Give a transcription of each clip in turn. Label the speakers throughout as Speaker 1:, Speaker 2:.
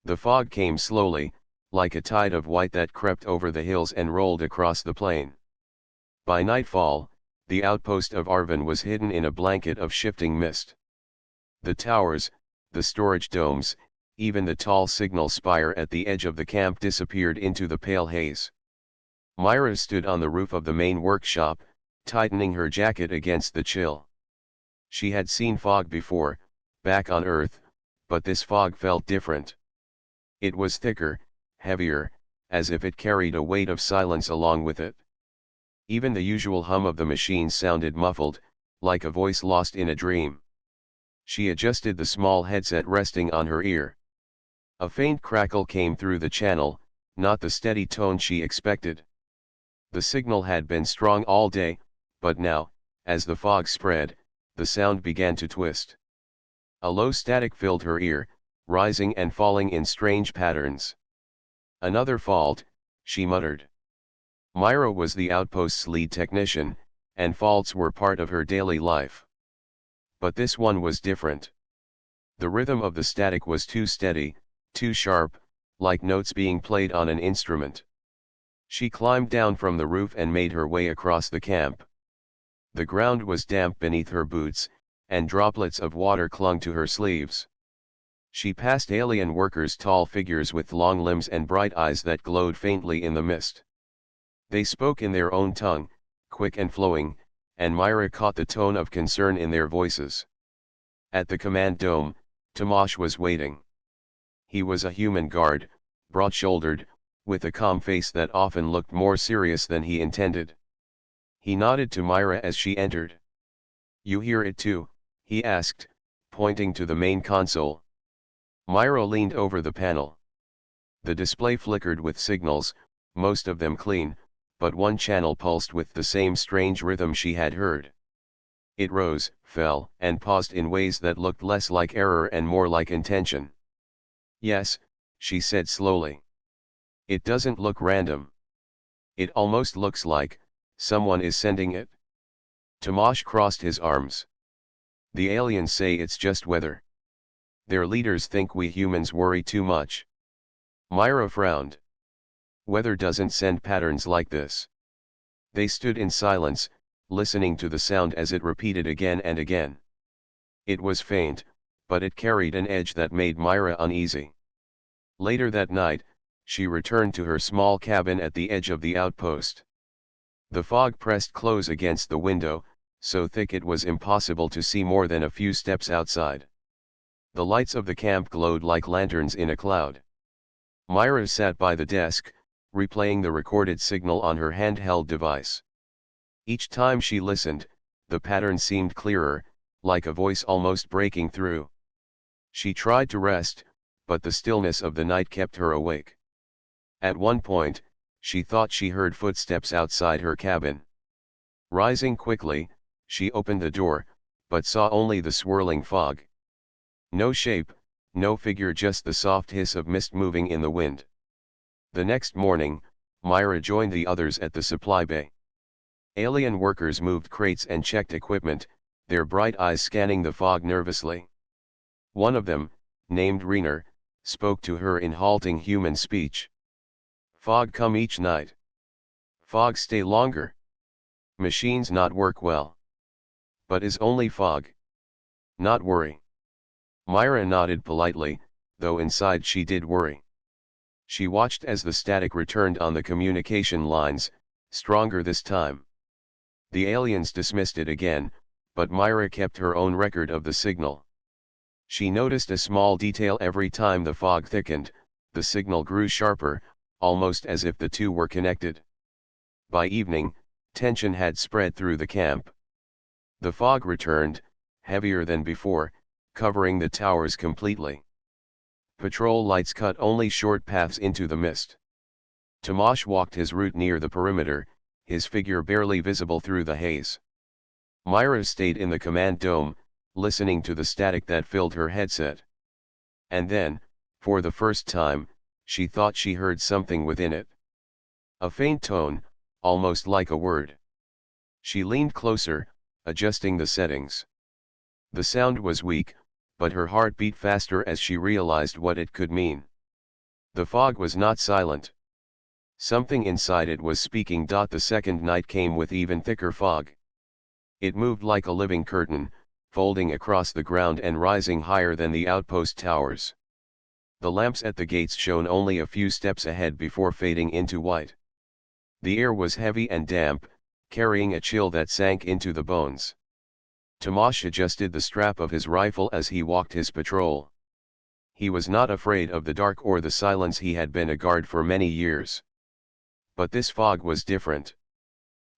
Speaker 1: The fog came slowly, like a tide of white that crept over the hills and rolled across the plain. By nightfall, the outpost of Arvin was hidden in a blanket of shifting mist. The towers, the storage domes, even the tall signal spire at the edge of the camp disappeared into the pale haze. Myra stood on the roof of the main workshop, tightening her jacket against the chill. She had seen fog before, back on Earth, but this fog felt different. It was thicker, heavier, as if it carried a weight of silence along with it. Even the usual hum of the machine sounded muffled, like a voice lost in a dream. She adjusted the small headset resting on her ear. A faint crackle came through the channel, not the steady tone she expected. The signal had been strong all day, but now, as the fog spread, the sound began to twist. A low static filled her ear, rising and falling in strange patterns. Another fault, she muttered. Myra was the outpost's lead technician, and faults were part of her daily life. But this one was different. The rhythm of the static was too steady, too sharp, like notes being played on an instrument. She climbed down from the roof and made her way across the camp. The ground was damp beneath her boots, and droplets of water clung to her sleeves. She passed alien workers, tall figures with long limbs and bright eyes that glowed faintly in the mist. They spoke in their own tongue, quick and flowing, and Myra caught the tone of concern in their voices. At the command dome, Tomasz was waiting. He was a human guard, broad-shouldered, with a calm face that often looked more serious than he intended. He nodded to Myra as she entered. "You hear it too?" he asked, pointing to the main console. Myra leaned over the panel. The display flickered with signals, most of them clean, but one channel pulsed with the same strange rhythm she had heard. It rose, fell, and paused in ways that looked less like error and more like intention. "Yes," she said slowly. "It doesn't look random. It almost looks like someone is sending it." Tomasz crossed his arms. "The aliens say it's just weather. Their leaders think we humans worry too much." Myra frowned. "Weather doesn't send patterns like this." They stood in silence, listening to the sound as it repeated again and again. It was faint, but it carried an edge that made Myra uneasy. Later that night, she returned to her small cabin at the edge of the outpost. The fog pressed close against the window, so thick it was impossible to see more than a few steps outside. The lights of the camp glowed like lanterns in a cloud. Myra sat by the desk, replaying the recorded signal on her handheld device. Each time she listened, the pattern seemed clearer, like a voice almost breaking through. She tried to rest, but the stillness of the night kept her awake. At one point, she thought she heard footsteps outside her cabin. Rising quickly, she opened the door, but saw only the swirling fog. No shape, no figure, just the soft hiss of mist moving in the wind. The next morning, Myra joined the others at the supply bay. Alien workers moved crates and checked equipment, their bright eyes scanning the fog nervously. One of them, named Rainer, spoke to her in halting human speech. "Fog come each night. Fog stay longer. Machines not work well. But is only fog. Not worry." Myra nodded politely, though inside she did worry. She watched as the static returned on the communication lines, stronger this time. The aliens dismissed it again, but Myra kept her own record of the signal. She noticed a small detail every time the fog thickened, the signal grew sharper, almost as if the two were connected. By evening, tension had spread through the camp. The fog returned, heavier than before, covering the towers completely. Patrol lights cut only short paths into the mist. Tomasz walked his route near the perimeter, his figure barely visible through the haze. Myra stayed in the command dome, listening to the static that filled her headset. And then, for the first time, she thought she heard something within it. A faint tone, almost like a word. She leaned closer, adjusting the settings. The sound was weak, but her heart beat faster as she realized what it could mean. The fog was not silent. Something inside it was speaking. The second night came with even thicker fog. It moved like a living curtain, folding across the ground and rising higher than the outpost towers. The lamps at the gates shone only a few steps ahead before fading into white. The air was heavy and damp, carrying a chill that sank into the bones. Tomasz adjusted the strap of his rifle as he walked his patrol. He was not afraid of the dark or the silence. He had been a guard for many years. But this fog was different.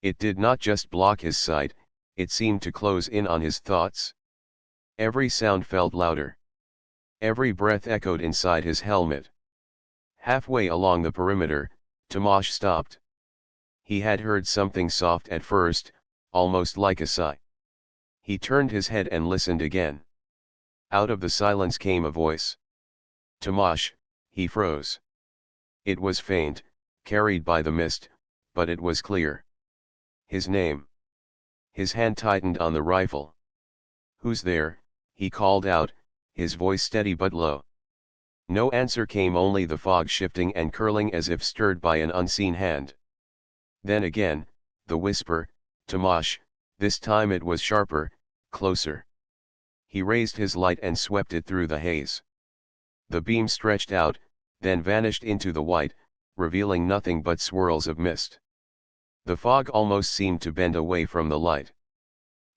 Speaker 1: It did not just block his sight, it seemed to close in on his thoughts. Every sound felt louder. Every breath echoed inside his helmet. Halfway along the perimeter, Tomasz stopped. He had heard something soft at first, almost like a sigh. He turned his head and listened again. Out of the silence came a voice. Tomasz, he froze. It was faint, carried by the mist, but it was clear. His name. His hand tightened on the rifle. "Who's there?" he called out, his voice steady but low. No answer came, only the fog shifting and curling as if stirred by an unseen hand. Then again, the whisper, "Tomasz," this time it was sharper, closer. He raised his light and swept it through the haze. The beam stretched out, then vanished into the white, revealing nothing but swirls of mist. The fog almost seemed to bend away from the light.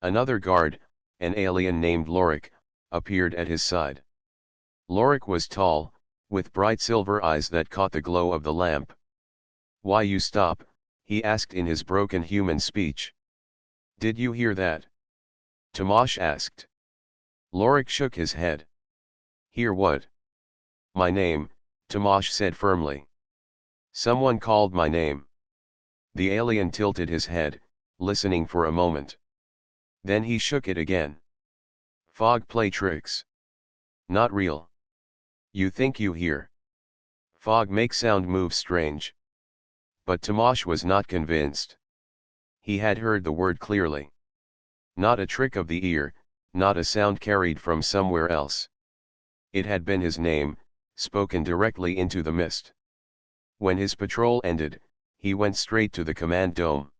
Speaker 1: Another guard, an alien named Lorik, appeared at his side. Lorik was tall, with bright silver eyes that caught the glow of the lamp. "Why you stop?" he asked in his broken human speech. "Did you hear that?" Tomasz asked. Lorik shook his head. "Hear what?" "My name," Tomasz said firmly. "Someone called my name." The alien tilted his head, listening for a moment. Then he shook it again. "Fog play tricks. Not real. You think you hear. Fog make sound move strange." But Tomasz was not convinced. He had heard the word clearly. Not a trick of the ear, not a sound carried from somewhere else. It had been his name, spoken directly into the mist. When his patrol ended, he went straight to the command dome.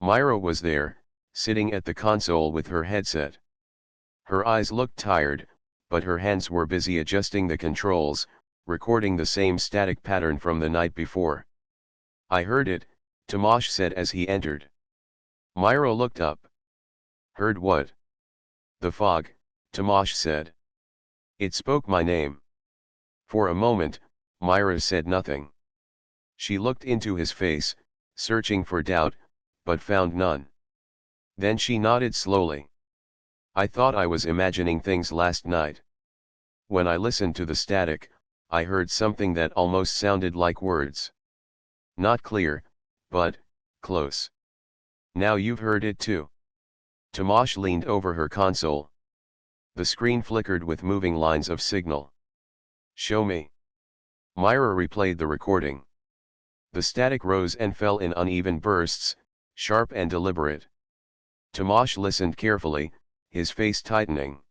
Speaker 1: Myra was there, sitting at the console with her headset. Her eyes looked tired, but her hands were busy adjusting the controls, recording the same static pattern from the night before. "I heard it," Tomasz said as he entered. Myra looked up. "Heard what?" "The fog," Tomasz said. "It spoke my name." For a moment, Myra said nothing. She looked into his face, searching for doubt, but found none. Then she nodded slowly. "I thought I was imagining things last night. When I listened to the static, I heard something that almost sounded like words. Not clear, but close. Now you've heard it too." Tomasz leaned over her console. The screen flickered with moving lines of signal. "Show me." Myra replayed the recording. The static rose and fell in uneven bursts, sharp and deliberate. Tomasz listened carefully, his face tightening.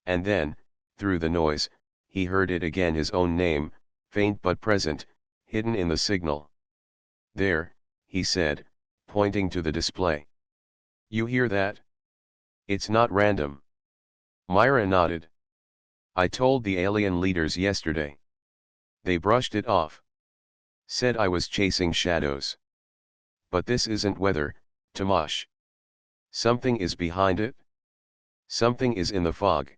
Speaker 1: And then, through the noise, he heard it again, his own name, faint but present, hidden in the signal. "There," he said, pointing to the display. "You hear that? It's not random." Myra nodded. "I told the alien leaders yesterday. They brushed it off. Said I was chasing shadows. But this isn't weather, Tomasz. Something is behind it. Something is in the fog."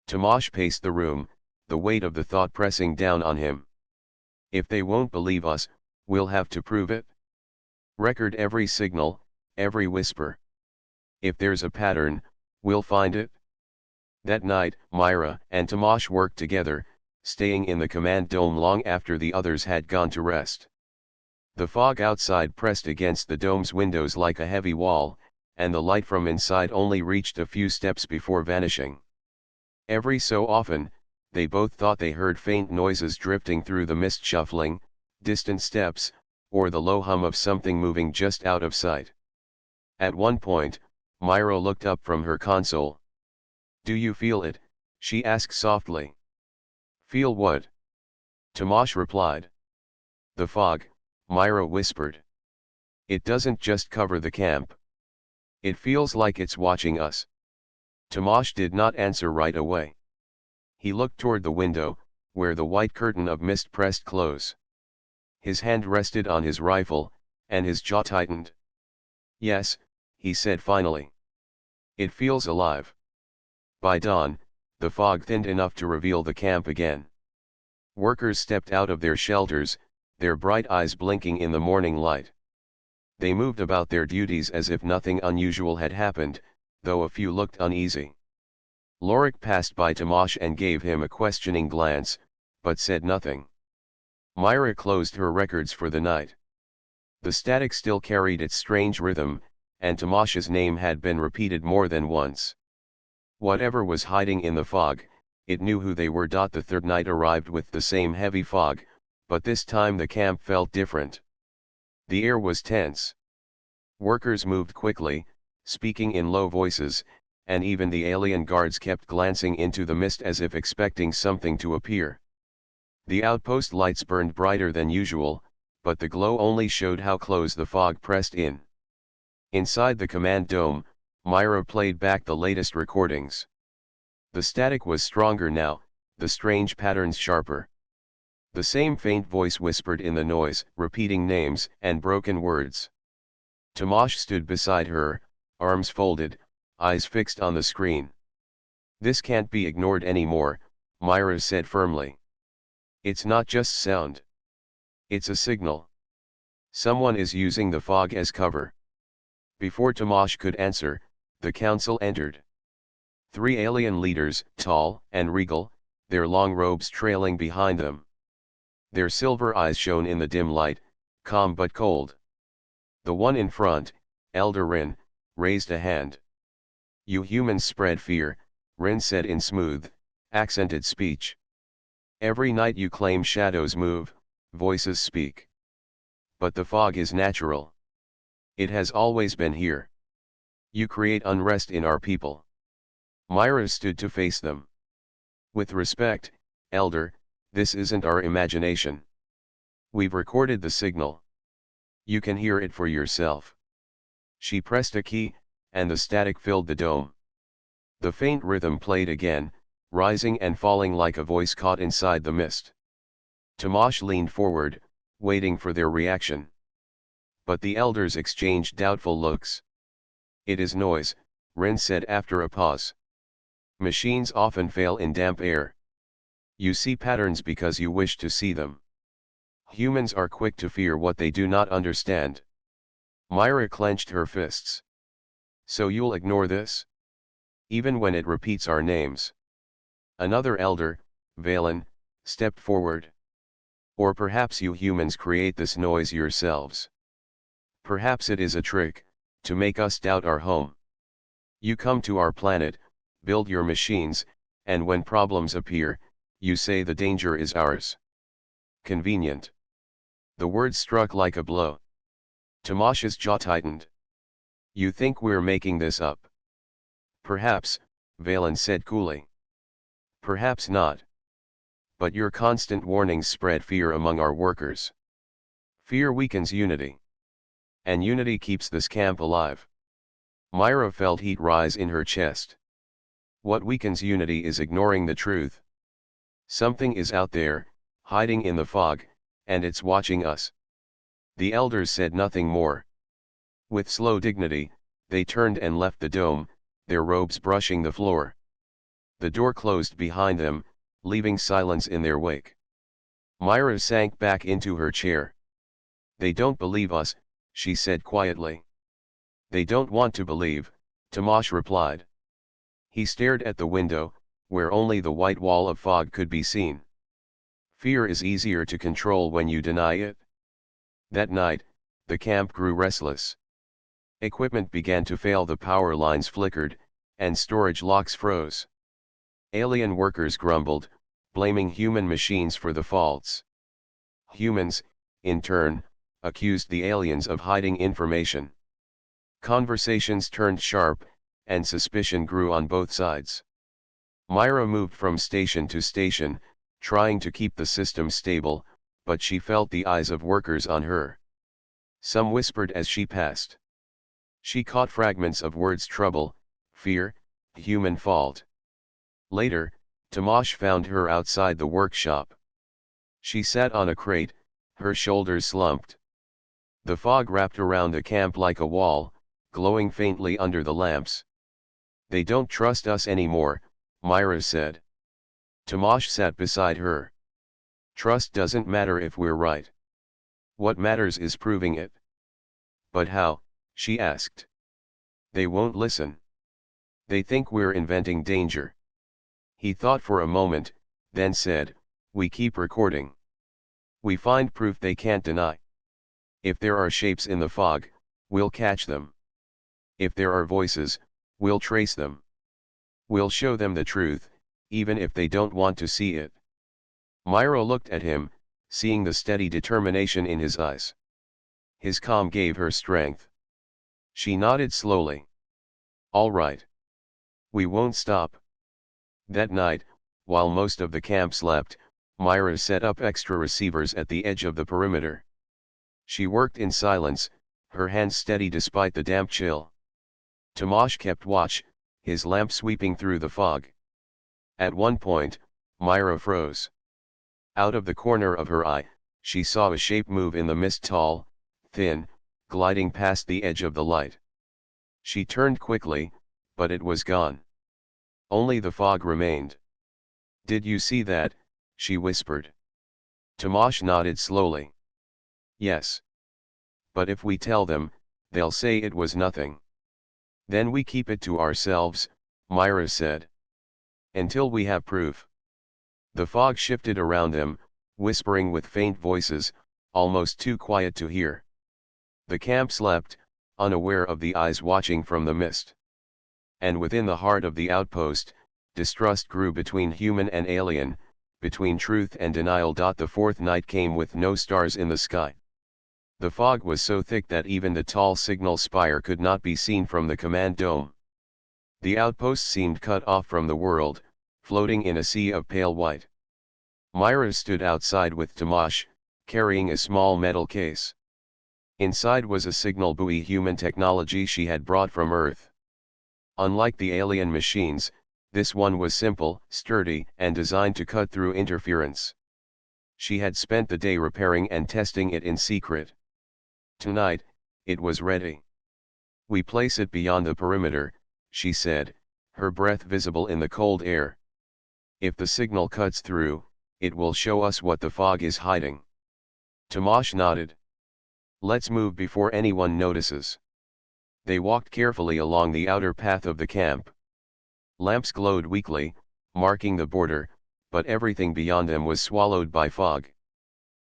Speaker 1: Tomasz paced the room, the weight of the thought pressing down on him. "If they won't believe us, we'll have to prove it. Record every signal, every whisper. If there's a pattern, we'll find it." That night, Myra and Tomasz worked together, staying in the command dome long after the others had gone to rest. The fog outside pressed against the dome's windows like a heavy wall, and the light from inside only reached a few steps before vanishing. Every so often, they both thought they heard faint noises drifting through the mist, shuffling, distant steps, or the low hum of something moving just out of sight. At one point, Myra looked up from her console. "Do you feel it?" she asked softly. "Feel what?" Tomash replied. The fog, Myra whispered. It doesn't just cover the camp. It feels like it's watching us. Tomash did not answer right away. He looked toward the window, where the white curtain of mist pressed close. His hand rested on his rifle, and his jaw tightened. Yes, he said finally. It feels alive. By dawn, the fog thinned enough to reveal the camp again. Workers stepped out of their shelters, their bright eyes blinking in the morning light. They moved about their duties as if nothing unusual had happened, though a few looked uneasy. Lorik passed by Tomash and gave him a questioning glance, but said nothing. Myra closed her records for the night. The static still carried its strange rhythm, and Tomash's name had been repeated more than once. Whatever was hiding in the fog, it knew who they were. The third night arrived with the same heavy fog, but this time the camp felt different. The air was tense. Workers moved quickly, speaking in low voices, and even the alien guards kept glancing into the mist as if expecting something to appear. The outpost lights burned brighter than usual, but the glow only showed how close the fog pressed in. Inside the command dome, Myra played back the latest recordings. The static was stronger now, the strange patterns sharper. The same faint voice whispered in the noise, repeating names and broken words. Tomash stood beside her, arms folded, eyes fixed on the screen. This can't be ignored anymore, Myra said firmly. It's not just sound. It's a signal. Someone is using the fog as cover. Before Tomash could answer, the council entered. 3 alien leaders, tall and regal, their long robes trailing behind them. Their silver eyes shone in the dim light, calm but cold. The one in front, Elder Rin, raised a hand. You humans spread fear, Rin said in smooth, accented speech. Every night you claim shadows move, voices speak. But the fog is natural. It has always been here. You create unrest in our people. Myra stood to face them. With respect, Elder, this isn't our imagination. We've recorded the signal. You can hear it for yourself. She pressed a key, and the static filled the dome. The faint rhythm played again, rising and falling like a voice caught inside the mist. Tomash leaned forward, waiting for their reaction. But the elders exchanged doubtful looks. It is noise, Rin said after a pause. Machines often fail in damp air. You see patterns because you wish to see them. Humans are quick to fear what they do not understand. Myra clenched her fists. So you'll ignore this? Even when it repeats our names. Another elder, Valen, stepped forward. Or perhaps you humans create this noise yourselves. Perhaps it is a trick, to make us doubt our home. You come to our planet, build your machines, and when problems appear, you say the danger is ours. Convenient. The words struck like a blow. Tomash's jaw tightened. You think we're making this up? Perhaps, Valen said coolly. Perhaps not. But your constant warnings spread fear among our workers. Fear weakens unity. And unity keeps this camp alive. Myra felt heat rise in her chest. What weakens unity is ignoring the truth. Something is out there, hiding in the fog, and it's watching us. The elders said nothing more. With slow dignity, they turned and left the dome, their robes brushing the floor. The door closed behind them, leaving silence in their wake. Myra sank back into her chair. They don't believe us, she said quietly. They don't want to believe, Tomash replied. He stared at the window, where only the white wall of fog could be seen. Fear is easier to control when you deny it. That night, the camp grew restless. Equipment began to fail, the power lines flickered, and storage locks froze. Alien workers grumbled, blaming human machines for the faults. Humans, in turn, accused the aliens of hiding information. Conversations turned sharp, and suspicion grew on both sides. Myra moved from station to station, trying to keep the system stable, but she felt the eyes of workers on her. Some whispered as she passed. She caught fragments of words: trouble, fear, human fault. Later, Tomash found her outside the workshop. She sat on a crate, her shoulders slumped. The fog wrapped around the camp like a wall, glowing faintly under the lamps. "They don't trust us anymore," Myra said. Tomash sat beside her. "Trust doesn't matter if we're right. What matters is proving it." "But how?" she asked. "They won't listen. They think we're inventing danger." He thought for a moment, then said, "We keep recording. We find proof they can't deny. If there are shapes in the fog, we'll catch them. If there are voices, we'll trace them. We'll show them the truth, even if they don't want to see it." Myra looked at him, seeing the steady determination in his eyes. His calm gave her strength. She nodded slowly. "All right. We won't stop." That night, while most of the camp slept, Myra set up extra receivers at the edge of the perimeter. She worked in silence, her hands steady despite the damp chill. Tomash kept watch, his lamp sweeping through the fog. At one point, Myra froze. Out of the corner of her eye, she saw a shape move in the mist, tall, thin, gliding past the edge of the light. She turned quickly, but it was gone. Only the fog remained. "Did you see that?" she whispered. Tomash nodded slowly. "Yes. But if we tell them, they'll say it was nothing." "Then we keep it to ourselves," Myra said. "Until we have proof." The fog shifted around them, whispering with faint voices, almost too quiet to hear. The camp slept, unaware of the eyes watching from the mist. And within the heart of the outpost, distrust grew between human and alien, between truth and denial. The fourth night came with no stars in the sky. The fog was so thick that even the tall signal spire could not be seen from the command dome. The outpost seemed cut off from the world, floating in a sea of pale white. Myra stood outside with Tomash, carrying a small metal case. Inside was a signal buoy, human technology she had brought from Earth. Unlike the alien machines, this one was simple, sturdy, and designed to cut through interference. She had spent the day repairing and testing it in secret. Tonight, it was ready. "We place it beyond the perimeter," she said, her breath visible in the cold air. "If the signal cuts through, it will show us what the fog is hiding." Tomash nodded. "Let's move before anyone notices." They walked carefully along the outer path of the camp. Lamps glowed weakly, marking the border, but everything beyond them was swallowed by fog.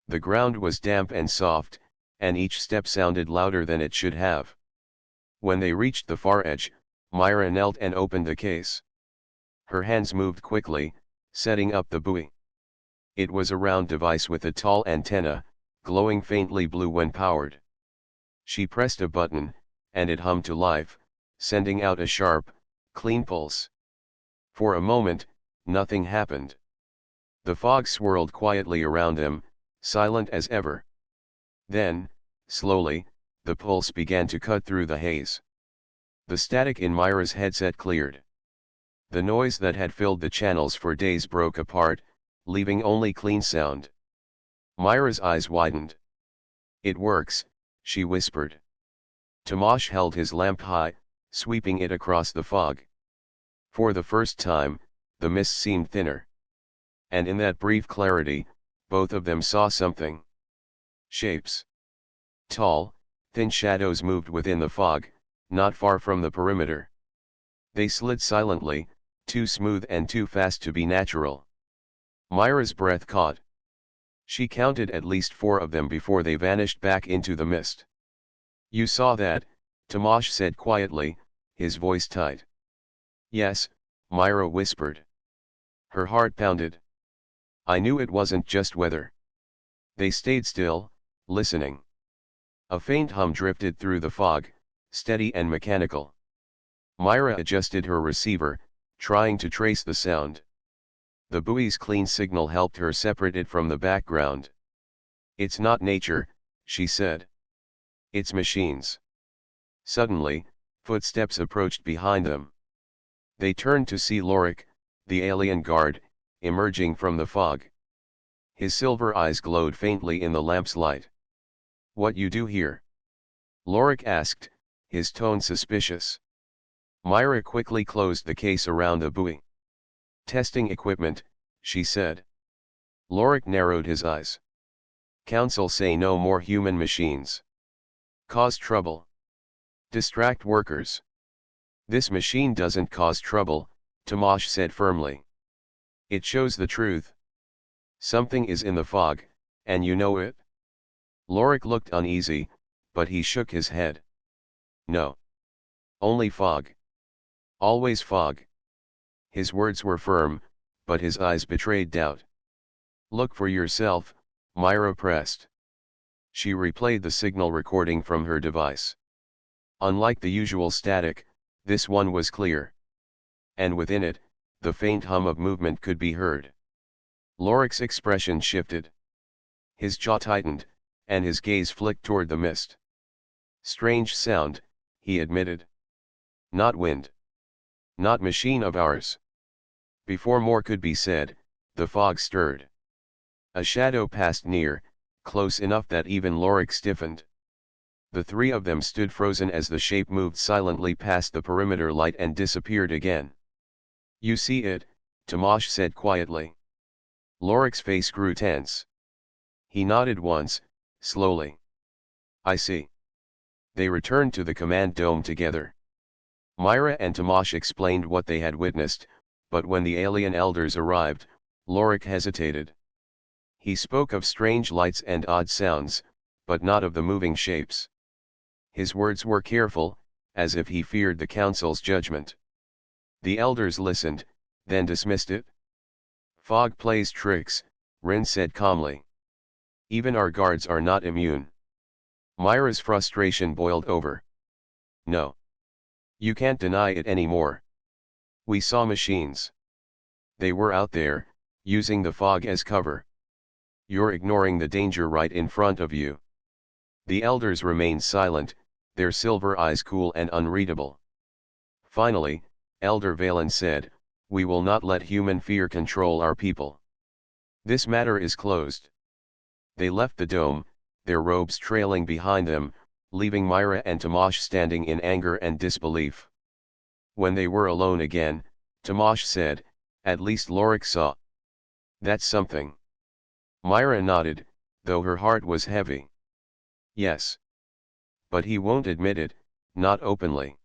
Speaker 1: The ground was damp and soft, and each step sounded louder than it should have. When they reached the far edge, Myra knelt and opened the case. Her hands moved quickly, setting up the buoy. It was a round device with a tall antenna, glowing faintly blue when powered. She pressed a button, and it hummed to life, sending out a sharp, clean pulse. For a moment, nothing happened. The fog swirled quietly around them, silent as ever. Then, slowly, the pulse began to cut through the haze. The static in Myra's headset cleared. The noise that had filled the channels for days broke apart, leaving only clean sound. Myra's eyes widened. "It works," she whispered. Tomash held his lamp high, sweeping it across the fog. For the first time, the mist seemed thinner. And in that brief clarity, both of them saw something. Shapes. Tall, thin shadows moved within the fog, not far from the perimeter. They slid silently, too smooth and too fast to be natural. Myra's breath caught. She counted at least 4 of them before they vanished back into the mist. "You saw that?" Tomash said quietly, his voice tight. "Yes," Myra whispered. Her heart pounded. "I knew it wasn't just weather." They stayed still, listening. A faint hum drifted through the fog, steady and mechanical. Myra adjusted her receiver, trying to trace the sound. The buoy's clean signal helped her separate it from the background. "It's not nature," she said. "It's machines." Suddenly, footsteps approached behind them. They turned to see Lorik, the alien guard, emerging from the fog. His silver eyes glowed faintly in the lamp's light. "What you do here?" Lorik asked, his tone suspicious. Myra quickly closed the case around the buoy. "Testing equipment," she said. Lorik narrowed his eyes. "Council say no more human machines. Cause trouble. Distract workers." "This machine doesn't cause trouble," Tomash said firmly. "It shows the truth. Something is in the fog, and you know it?" Lorik looked uneasy, but he shook his head. "No. Only fog. Always fog." His words were firm, but his eyes betrayed doubt. "Look for yourself," Myra pressed. She replayed the signal recording from her device. Unlike the usual static, this one was clear. And within it, the faint hum of movement could be heard. Lorik's expression shifted. His jaw tightened, and his gaze flicked toward the mist. "Strange sound," he admitted. "Not wind. Not machine of ours." Before more could be said, the fog stirred. A shadow passed near, close enough that even Lorik stiffened. The three of them stood frozen as the shape moved silently past the perimeter light and disappeared again. "You see it," Tomash said quietly. Lorik's face grew tense. He nodded once, slowly. "I see." They returned to the command dome together. Myra and Tomash explained what they had witnessed, but when the alien elders arrived, Lorik hesitated. He spoke of strange lights and odd sounds, but not of the moving shapes. His words were careful, as if he feared the council's judgment. The elders listened, then dismissed it. "Fog plays tricks," Rin said calmly. "Even our guards are not immune." Myra's frustration boiled over. "No. You can't deny it anymore. We saw machines. They were out there, using the fog as cover. You're ignoring the danger right in front of you." The elders remained silent, their silver eyes cool and unreadable. Finally, Elder Valen said, "We will not let human fear control our people. This matter is closed." They left the dome, their robes trailing behind them, leaving Myra and Tomash standing in anger and disbelief. When they were alone again, Tomash said, "At least Lorik saw. That's something." Myra nodded, though her heart was heavy. "Yes. But he won't admit it, not openly.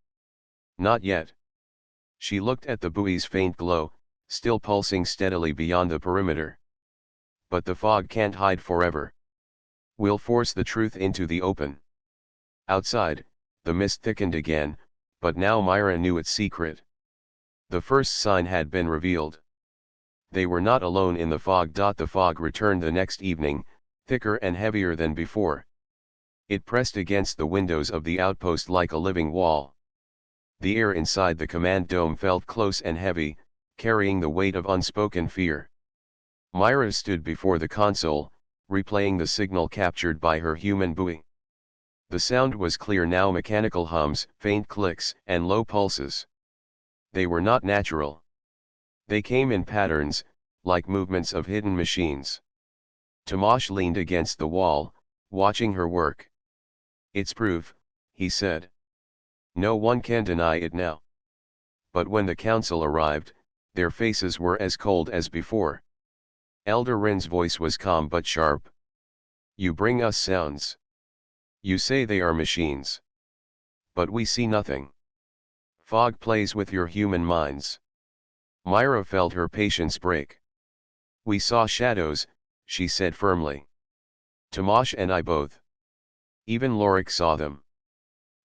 Speaker 1: Not yet." She looked at the buoy's faint glow, still pulsing steadily beyond the perimeter. "But the fog can't hide forever. We'll force the truth into the open." Outside, the mist thickened again, but now Myra knew its secret. The first sign had been revealed. They were not alone in the fog. The fog returned the next evening, thicker and heavier than before. It pressed against the windows of the outpost like a living wall. The air inside the command dome felt close and heavy, carrying the weight of unspoken fear. Myra stood before the console, replaying the signal captured by her human buoy. The sound was clear now, mechanical hums, faint clicks, and low pulses. They were not natural. They came in patterns, like movements of hidden machines. Tomash leaned against the wall, watching her work. "It's proof," he said. "No one can deny it now." But when the council arrived, their faces were as cold as before. Elder Rin's voice was calm but sharp. "You bring us sounds. You say they are machines. But we see nothing. Fog plays with your human minds." Myra felt her patience break. "We saw shadows," she said firmly. "Tomash and I both. Even Lorik saw them.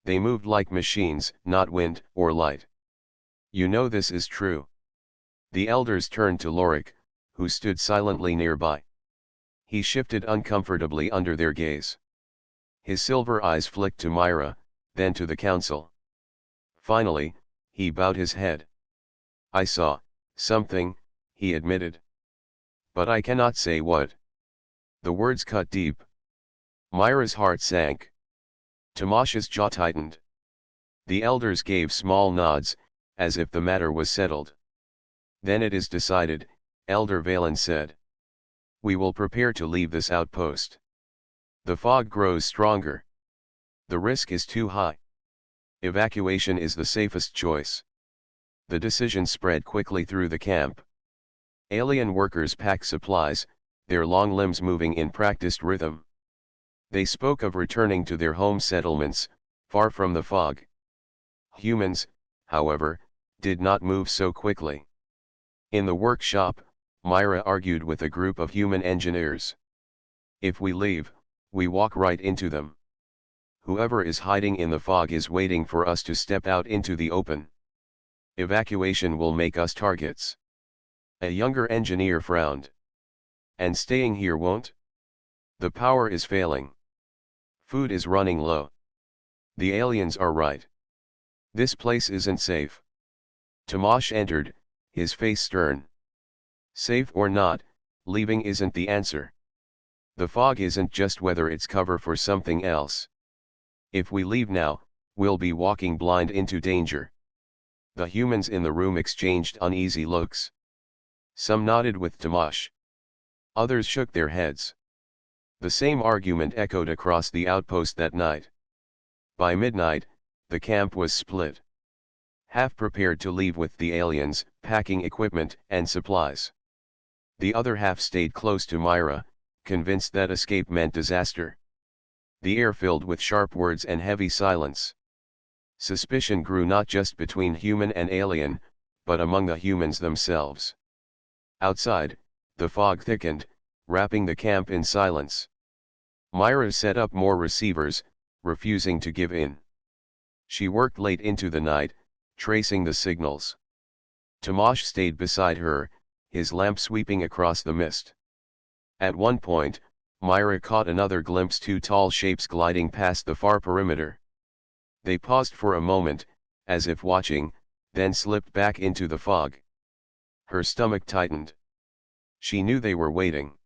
Speaker 1: They moved like machines, not wind or light. You know this is true." The elders turned to Lorik, who stood silently nearby. He shifted uncomfortably under their gaze. His silver eyes flicked to Myra, then to the council. Finally, he bowed his head. "I saw something," he admitted. But I cannot say what. The words cut deep. Myra's heart sank. Tamash's jaw tightened. The elders gave small nods, as if the matter was settled. Then it is decided, Elder Valen said. We will prepare to leave this outpost. The fog grows stronger. The risk is too high. Evacuation is the safest choice. The decision spread quickly through the camp. Alien workers packed supplies, their long limbs moving in practiced rhythm. They spoke of returning to their home settlements, far from the fog. Humans, however, did not move so quickly. In the workshop, Myra argued with a group of human engineers. If we leave, we walk right into them. Whoever is hiding in the fog is waiting for us to step out into the open. Evacuation will make us targets. A younger engineer frowned. And staying here won't? The power is failing. Food is running low. The aliens are right. This place isn't safe. Tamash entered, his face stern. Safe or not, leaving isn't the answer. The fog isn't just weather, it's cover for something else. If we leave now, we'll be walking blind into danger. The humans in the room exchanged uneasy looks. Some nodded with Tamash. Others shook their heads. The same argument echoed across the outpost that night. By midnight, the camp was split. Half prepared to leave with the aliens, packing equipment and supplies. The other half stayed close to Myra, convinced that escape meant disaster. The air filled with sharp words and heavy silence. Suspicion grew not just between human and alien, but among the humans themselves. Outside, the fog thickened, wrapping the camp in silence. Myra set up more receivers, refusing to give in. She worked late into the night, tracing the signals. Tamash stayed beside her, his lamp sweeping across the mist. At one point, Myra caught another glimpse, two tall shapes gliding past the far perimeter. They paused for a moment, as if watching, then slipped back into the fog. Her stomach tightened. She knew they were waiting.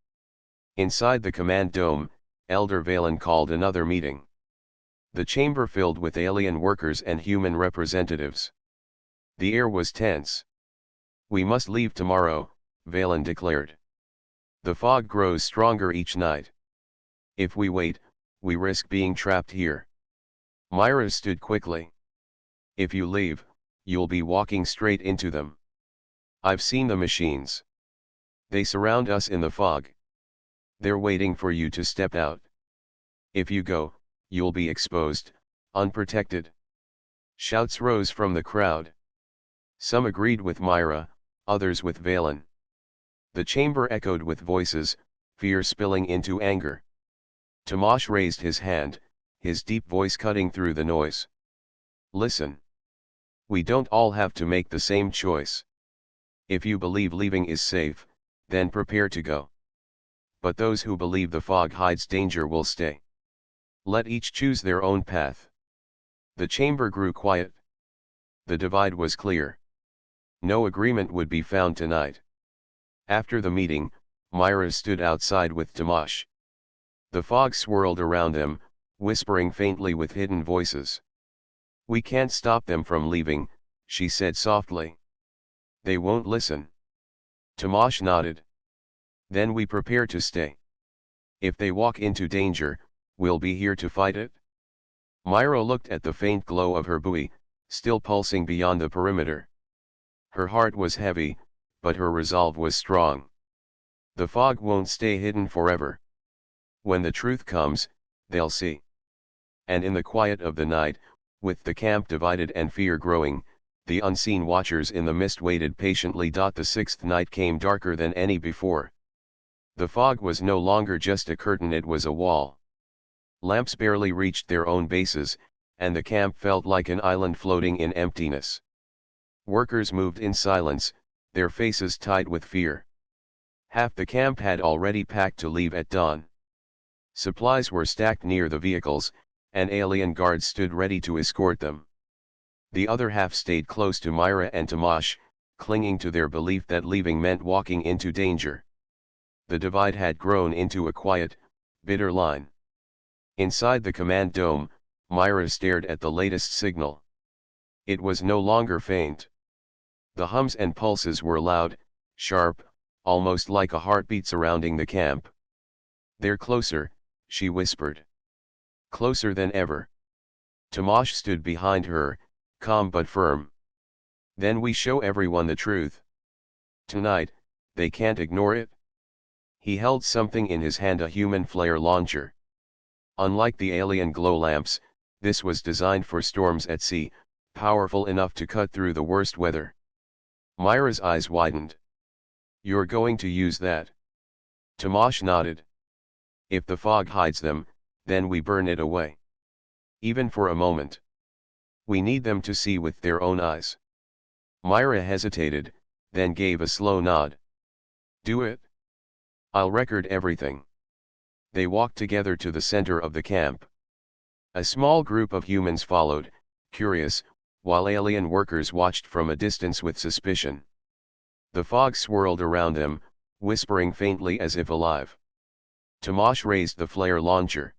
Speaker 1: Inside the command dome, Elder Valen called another meeting. The chamber filled with alien workers and human representatives. The air was tense. We must leave tomorrow, Valen declared. The fog grows stronger each night. If we wait, we risk being trapped here. Myra stood quickly. If you leave, you'll be walking straight into them. I've seen the machines. They surround us in the fog. They're waiting for you to step out. If you go, you'll be exposed, unprotected. Shouts rose from the crowd. Some agreed with Myra, others with Valen. The chamber echoed with voices, fear spilling into anger. Tamash raised his hand, his deep voice cutting through the noise. Listen. We don't all have to make the same choice. If you believe leaving is safe, then prepare to go. But those who believe the fog hides danger will stay. Let each choose their own path. The chamber grew quiet. The divide was clear. No agreement would be found tonight. After the meeting, Myra stood outside with Tamash. The fog swirled around them, whispering faintly with hidden voices. We can't stop them from leaving, she said softly. They won't listen. Tamash nodded. Then we prepare to stay. If they walk into danger, we'll be here to fight it. Myra looked at the faint glow of her buoy, still pulsing beyond the perimeter. Her heart was heavy, but her resolve was strong. The fog won't stay hidden forever. When the truth comes, they'll see. And in the quiet of the night, with the camp divided and fear growing, the unseen watchers in the mist waited patiently. The sixth night came darker than any before. The fog was no longer just a curtain, it was a wall. Lamps barely reached their own bases, and the camp felt like an island floating in emptiness. Workers moved in silence, their faces tight with fear. Half the camp had already packed to leave at dawn. Supplies were stacked near the vehicles, and alien guards stood ready to escort them. The other half stayed close to Myra and Tamash, clinging to their belief that leaving meant walking into danger. the divide had grown into a quiet, bitter line. Inside the command dome, Myra stared at the latest signal. It was no longer faint. The hums and pulses were loud, sharp, almost like a heartbeat surrounding the camp. "They're closer," she whispered. "Closer than ever." Tomasz stood behind her, calm but firm. "Then we show everyone the truth. Tonight, they can't ignore it." He held something in his hand, a human flare launcher. Unlike the alien glow lamps, this was designed for storms at sea, powerful enough to cut through the worst weather. Myra's eyes widened. "You're going to use that?" Tomasz nodded. "If the fog hides them, then we burn it away. Even for a moment. We need them to see with their own eyes." Myra hesitated, then gave a slow nod. "Do it. I'll record everything." They walked together to the center of the camp. A small group of humans followed, curious, while alien workers watched from a distance with suspicion. The fog swirled around them, whispering faintly as if alive. Tomasz raised the flare launcher.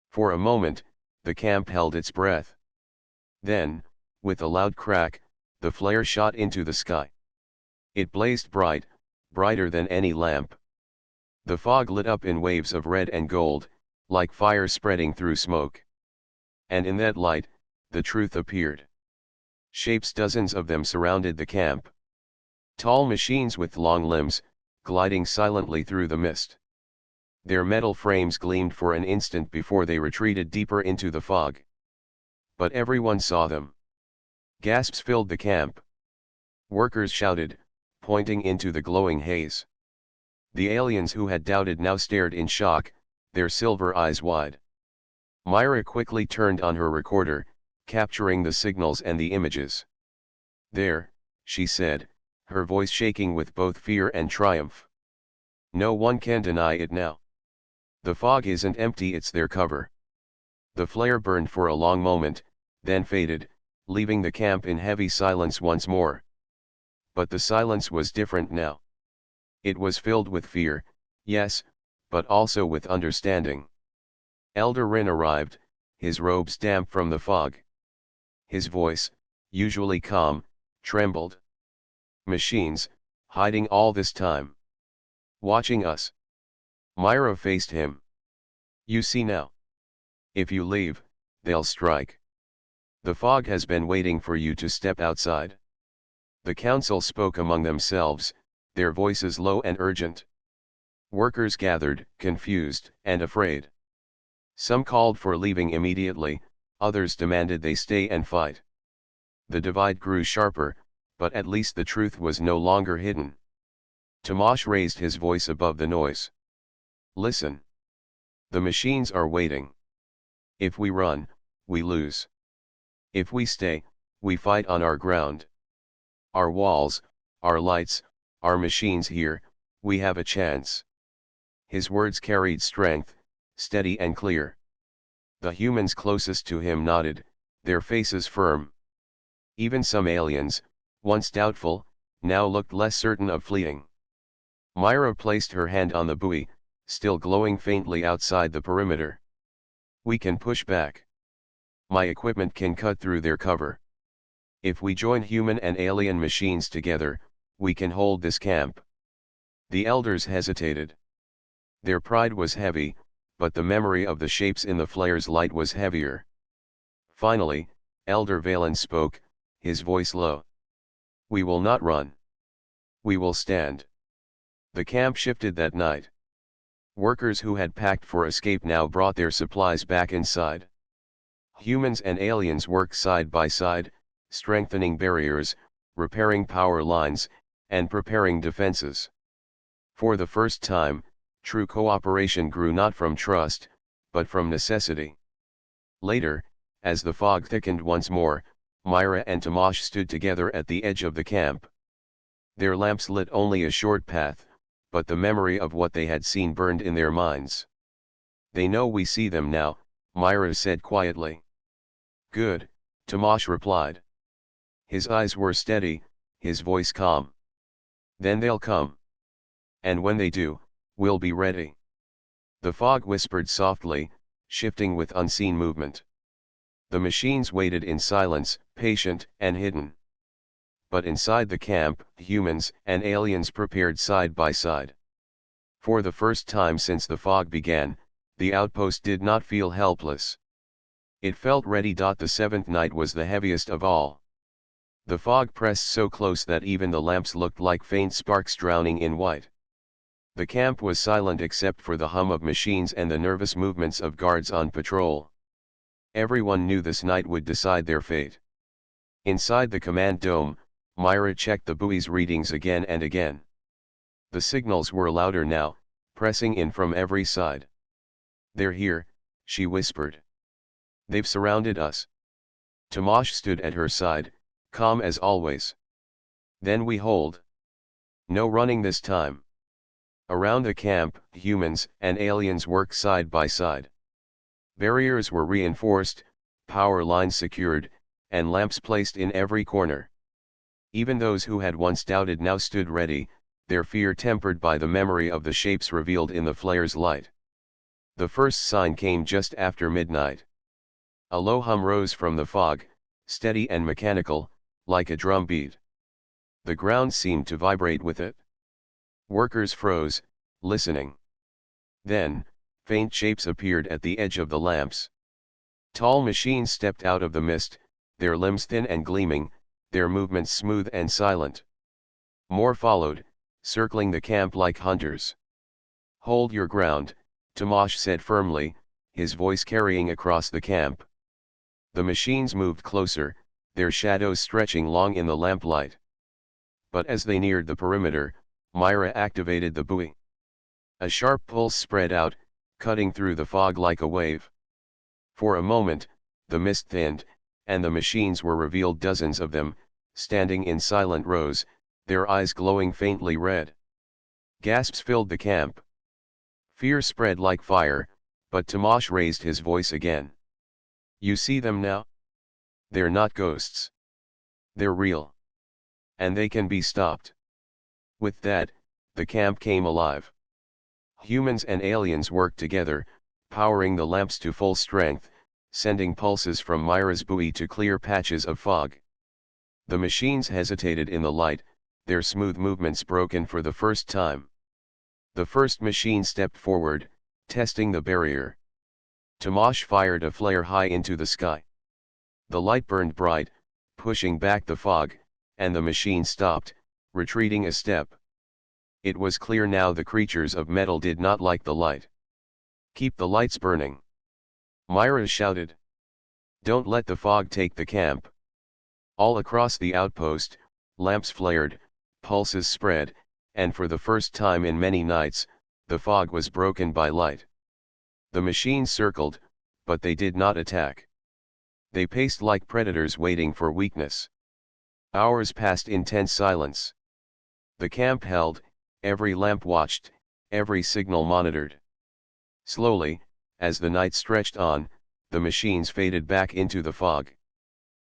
Speaker 1: For a moment, the camp held its breath. Then, with a loud crack, the flare shot into the sky. It blazed bright, brighter than any lamp. The fog lit up in waves of red and gold, like fire spreading through smoke. And in that light, the truth appeared. Shapes, dozens of them, surrounded the camp. Tall machines with long limbs, gliding silently through the mist. Their metal frames gleamed for an instant before they retreated deeper into the fog. But everyone saw them. Gasps filled the camp. Workers shouted, pointing into the glowing haze. The aliens who had doubted now stared in shock, their silver eyes wide. Myra quickly turned on her recorder, capturing the signals and the images. "There," she said, her voice shaking with both fear and triumph. "No one can deny it now. The fog isn't empty, it's their cover." The flare burned for a long moment, then faded, leaving the camp in heavy silence once more. But the silence was different now. It was filled with fear, yes, but also with understanding. Elder Rin arrived, his robes damp from the fog. His voice, usually calm, trembled. "Machines, hiding all this time. Watching us." Myra faced him. "You see now. If you leave, they'll strike. The fog has been waiting for you to step outside." The council spoke among themselves, their voices low and urgent. Workers gathered, confused and afraid. Some called for leaving immediately, others demanded they stay and fight. The divide grew sharper, but at least the truth was no longer hidden. Tomasz raised his voice above the noise. "Listen. The machines are waiting. If we run, we lose. If we stay, we fight on our ground. Our walls, our lights, our machines here, we have a chance." His words carried strength, steady and clear. The humans closest to him nodded, their faces firm. Even some aliens, once doubtful, now looked less certain of fleeing. Myra placed her hand on the buoy, still glowing faintly outside the perimeter. "We can push back. My equipment can cut through their cover. If we join human and alien machines together, we can hold this camp." The elders hesitated. Their pride was heavy, but the memory of the shapes in the flare's light was heavier. Finally, Elder Valen spoke, his voice low. "We will not run. We will stand." The camp shifted that night. Workers who had packed for escape now brought their supplies back inside. Humans and aliens worked side by side, strengthening barriers, repairing power lines, and preparing defenses. For the first time, true cooperation grew not from trust, but from necessity. Later, as the fog thickened once more, Myra and Tomasz stood together at the edge of the camp. Their lamps lit only a short path, but the memory of what they had seen burned in their minds. "They know we see them now," Myra said quietly. "Good," Tomasz replied. His eyes were steady, his voice calm. "Then they'll come. And when they do, We'll be ready. The fog whispered softly, shifting with unseen movement. The machines waited in silence, patient and hidden. But inside the camp, humans and aliens prepared side by side. For the first time since the fog began, the outpost did not feel helpless. It felt ready. The seventh night was the heaviest of all. The fog pressed so close that even the lamps looked like faint sparks drowning in white. The camp was silent except for the hum of machines and the nervous movements of guards on patrol. Everyone knew this night would decide their fate. Inside the command dome, Myra checked the buoy's readings again and again. The signals were louder now, pressing in from every side. "They're here," she whispered. "They've surrounded us." Tomasz stood at her side, calm as always. "Then we hold. No running this time." Around the camp, humans and aliens worked side by side. Barriers were reinforced, power lines secured, and lamps placed in every corner. Even those who had once doubted now stood ready, their fear tempered by the memory of the shapes revealed in the flare's light. The first sign came just after midnight. A low hum rose from the fog, steady and mechanical, like a drum beat. The ground seemed to vibrate with it. Workers froze, listening. Then, faint shapes appeared at the edge of the lamps. Tall machines stepped out of the mist, their limbs thin and gleaming, their movements smooth and silent. More followed, circling the camp like hunters. "Hold your ground," Tomasz said firmly, his voice carrying across the camp. The machines moved closer, their shadows stretching long in the lamplight. But as they neared the perimeter, Myra activated the buoy. A sharp pulse spread out, cutting through the fog like a wave. For a moment, the mist thinned, and the machines were revealed, dozens of them, standing in silent rows, their eyes glowing faintly red. Gasps filled the camp. Fear spread like fire, but Tomasz raised his voice again. "You see them now? They're not ghosts. They're real. And they can be stopped." With that, the camp came alive. Humans and aliens worked together, powering the lamps to full strength, sending pulses from Myra's buoy to clear patches of fog. The machines hesitated in the light, their smooth movements broken for the first time. The first machine stepped forward, testing the barrier. Tomasz fired a flare high into the sky. The light burned bright, pushing back the fog, and the machine stopped, retreating a step. It was clear now the creatures of metal did not like the light. "Keep the lights burning," Myra shouted. "Don't let the fog take the camp." All across the outpost, lamps flared, pulses spread, and for the first time in many nights, the fog was broken by light. The machines circled, but they did not attack. They paced like predators waiting for weakness. Hours passed in tense silence. The camp held, every lamp watched, every signal monitored. Slowly, as the night stretched on, the machines faded back into the fog.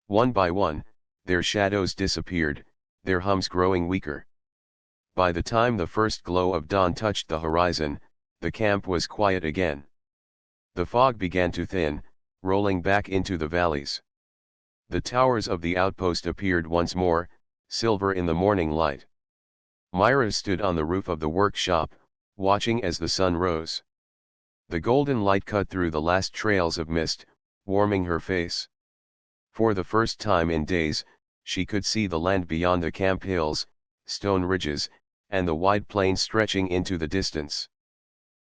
Speaker 1: One by one, their shadows disappeared, their hums growing weaker. By the time the first glow of dawn touched the horizon, the camp was quiet again. The fog began to thin, rolling back into the valleys. The towers of the outpost appeared once more, silver in the morning light. Myra stood on the roof of the workshop, watching as the sun rose. The golden light cut through the last trails of mist, warming her face. For the first time in days, she could see the land beyond the camp hills, stone ridges, and the wide plain stretching into the distance.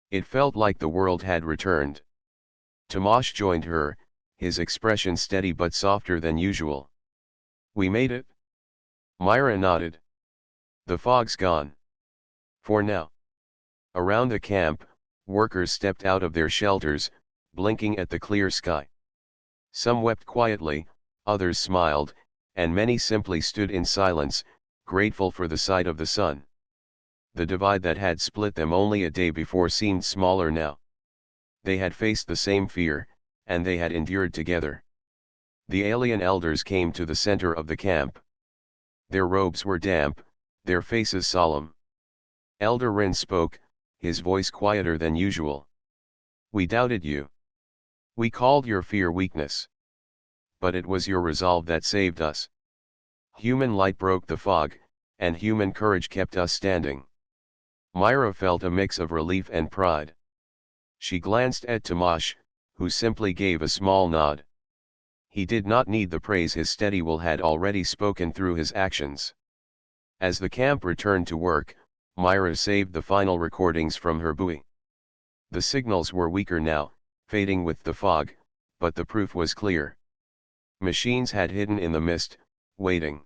Speaker 1: It felt like the world had returned. Tomasz joined her, his expression steady but softer than usual. "We made it?" Myra nodded. "The fog's gone. For now." Around the camp, workers stepped out of their shelters, blinking at the clear sky. Some wept quietly, others smiled, and many simply stood in silence, grateful for the sight of the sun. The divide that had split them only a day before seemed smaller now. They had faced the same fear, and they had endured together. The alien elders came to the center of the camp. Their robes were damp, their faces solemn. Elder Rin spoke, his voice quieter than usual. We doubted you. We called your fear weakness. But it was your resolve that saved us. Human light broke the fog, and human courage kept us standing. Myra felt a mix of relief and pride. She glanced at Tomasz, who simply gave a small nod. He did not need the praise his steady will had already spoken through his actions. As the camp returned to work, Myra saved the final recordings from her buoy. The signals were weaker now, fading with the fog, but the proof was clear. Machines had hidden in the mist, waiting.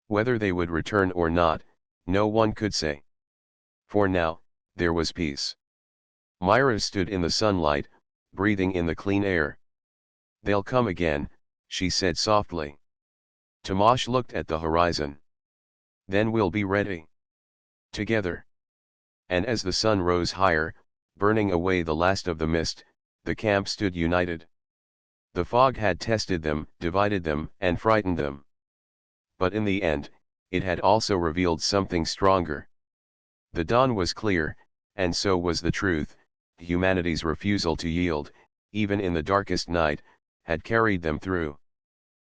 Speaker 1: Whether they would return or not, no one could say. For now, there was peace. Myra stood in the sunlight, breathing in the clean air. They'll come again, she said softly. Tomasz looked at the horizon. Then we'll be ready. Together. And as the sun rose higher, burning away the last of the mist, the camp stood united. The fog had tested them, divided them, and frightened them. But in the end, it had also revealed something stronger. The dawn was clear, and so was the truth. Humanity's refusal to yield, even in the darkest night, had carried them through.